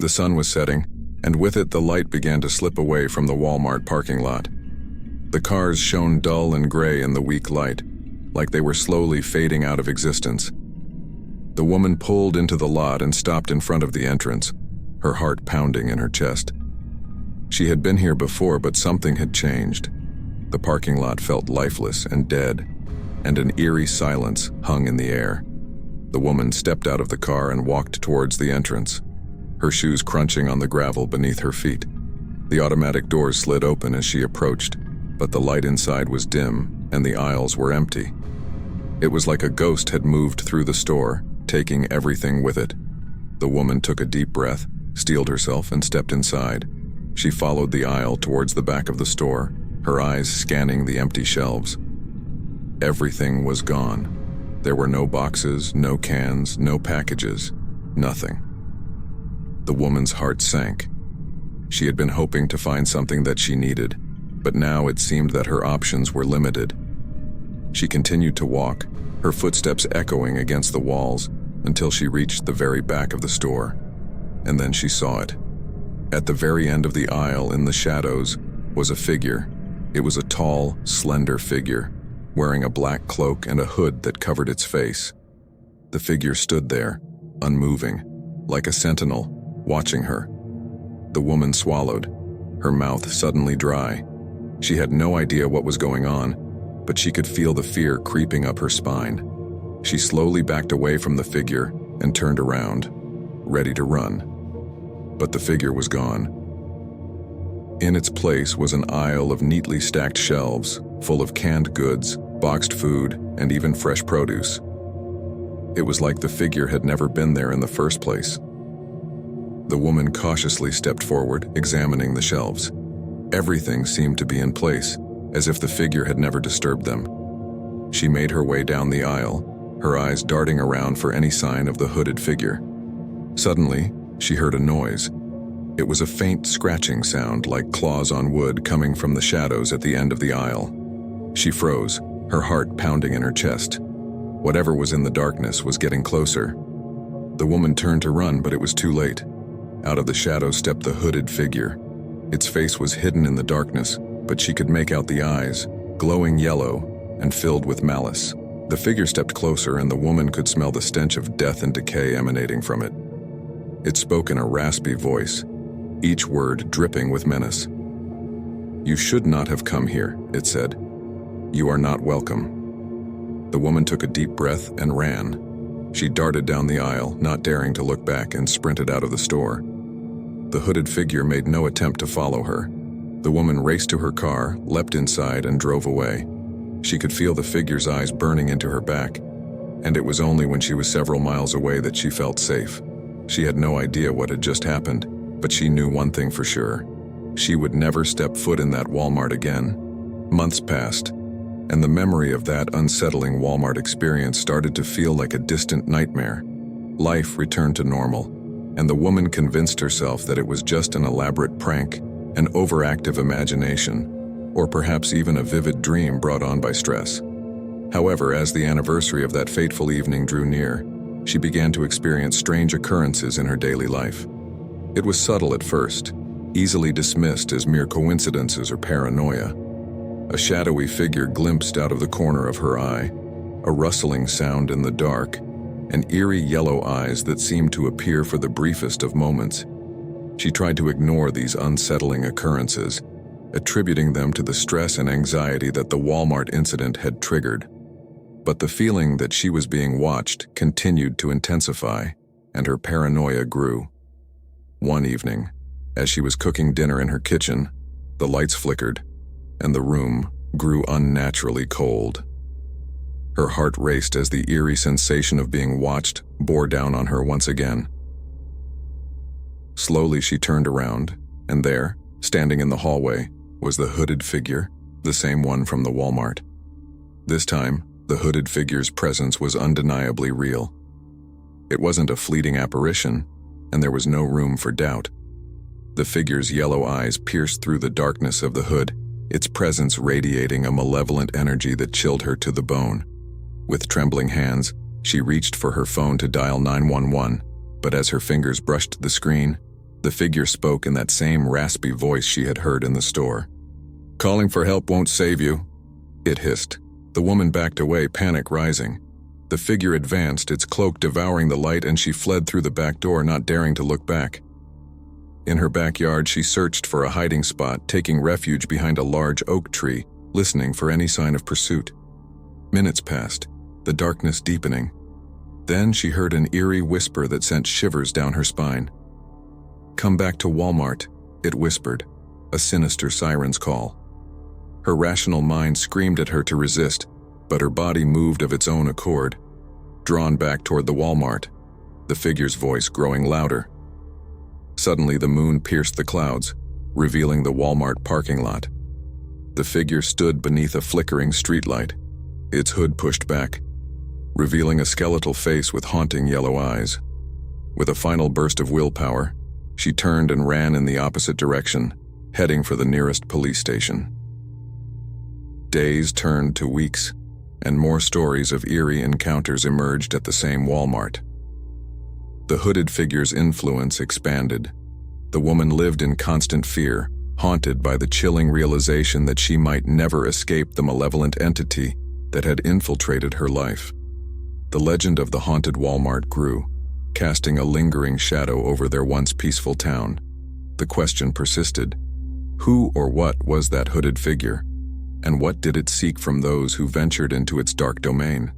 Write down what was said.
The sun was setting, and with it the light began to slip away from the Walmart parking lot. The cars shone dull and gray in the weak light, like they were slowly fading out of existence. The woman pulled into the lot and stopped in front of the entrance, her heart pounding in her chest. She had been here before, but something had changed. The parking lot felt lifeless and dead, and an eerie silence hung in the air. The woman stepped out of the car and walked towards the entrance, her shoes crunching on the gravel beneath her feet. The automatic doors slid open as she approached, but the light inside was dim and the aisles were empty. It was like a ghost had moved through the store, taking everything with it. The woman took a deep breath, steeled herself, and stepped inside. She followed the aisle towards the back of the store, her eyes scanning the empty shelves. Everything was gone. There were no boxes, no cans, no packages, nothing. The woman's heart sank. She had been hoping to find something that she needed, but now it seemed that her options were limited. She continued to walk, her footsteps echoing against the walls, until she reached the very back of the store. And then she saw it. At the very end of the aisle, in the shadows, was a figure. It was a tall, slender figure, wearing a black cloak and a hood that covered its face. The figure stood there, unmoving, like a sentinel, watching her. The woman swallowed, her mouth suddenly dry. She had no idea what was going on, but she could feel the fear creeping up her spine. She slowly backed away from the figure and turned around, ready to run. But the figure was gone. In its place was an aisle of neatly stacked shelves, full of canned goods, boxed food, and even fresh produce. It was like the figure had never been there in the first place. The woman cautiously stepped forward, examining the shelves. Everything seemed to be in place, as if the figure had never disturbed them. She made her way down the aisle, her eyes darting around for any sign of the hooded figure. Suddenly, she heard a noise. It was a faint scratching sound, like claws on wood, coming from the shadows at the end of the aisle. She froze, her heart pounding in her chest. Whatever was in the darkness was getting closer. The woman turned to run, but it was too late. Out of the shadows stepped the hooded figure. Its face was hidden in the darkness, but she could make out the eyes, glowing yellow and filled with malice. The figure stepped closer, and the woman could smell the stench of death and decay emanating from it. It spoke in a raspy voice, each word dripping with menace. "You should not have come here," it said. "You are not welcome." The woman took a deep breath and ran. She darted down the aisle, not daring to look back, and sprinted out of the store. The hooded figure made no attempt to follow her. The woman raced to her car, leapt inside, and drove away. She could feel the figure's eyes burning into her back, and it was only when she was several miles away that she felt safe. She had no idea what had just happened, but she knew one thing for sure. She would never step foot in that Walmart again. Months passed, and the memory of that unsettling Walmart experience started to feel like a distant nightmare. Life returned to normal, and the woman convinced herself that it was just an elaborate prank, an overactive imagination, or perhaps even a vivid dream brought on by stress. However, as the anniversary of that fateful evening drew near, she began to experience strange occurrences in her daily life. It was subtle at first, easily dismissed as mere coincidences or paranoia. A shadowy figure glimpsed out of the corner of her eye, a rustling sound in the dark, and eerie yellow eyes that seemed to appear for the briefest of moments. She tried to ignore these unsettling occurrences, attributing them to the stress and anxiety that the Walmart incident had triggered. But the feeling that she was being watched continued to intensify, and her paranoia grew. One evening, as she was cooking dinner in her kitchen, the lights flickered, and the room grew unnaturally cold. Her heart raced as the eerie sensation of being watched bore down on her once again. Slowly she turned around, and there, standing in the hallway, was the hooded figure, the same one from the Walmart. This time, the hooded figure's presence was undeniably real. It wasn't a fleeting apparition, and there was no room for doubt. The figure's yellow eyes pierced through the darkness of the hood, its presence radiating a malevolent energy that chilled her to the bone. With trembling hands, she reached for her phone to dial 911, but as her fingers brushed the screen, The figure spoke in that same raspy voice she had heard in the store. "Calling for help won't save you," it hissed. The woman backed away, panic rising. The figure advanced, its cloak devouring the light, and she fled through the back door, not daring to look back. In her backyard, she searched for a hiding spot, taking refuge behind a large oak tree, listening for any sign of pursuit. Minutes passed, the darkness deepening. Then she heard an eerie whisper that sent shivers down her spine. "Come back to Walmart," it whispered, a sinister siren's call. Her rational mind screamed at her to resist, but her body moved of its own accord, drawn back toward the Walmart, the figure's voice growing louder. Suddenly, the moon pierced the clouds, revealing the Walmart parking lot. The figure stood beneath a flickering streetlight, its hood pushed back, revealing a skeletal face with haunting yellow eyes. With a final burst of willpower, she turned and ran in the opposite direction, heading for the nearest police station. Days turned to weeks, and more stories of eerie encounters emerged at the same Walmart. The hooded figure's influence expanded. The woman lived in constant fear, haunted by the chilling realization that she might never escape the malevolent entity that had infiltrated her life. The legend of the haunted Walmart grew, casting a lingering shadow over their once peaceful town. The question persisted: who or what was that hooded figure? And what did it seek from those who ventured into its dark domain?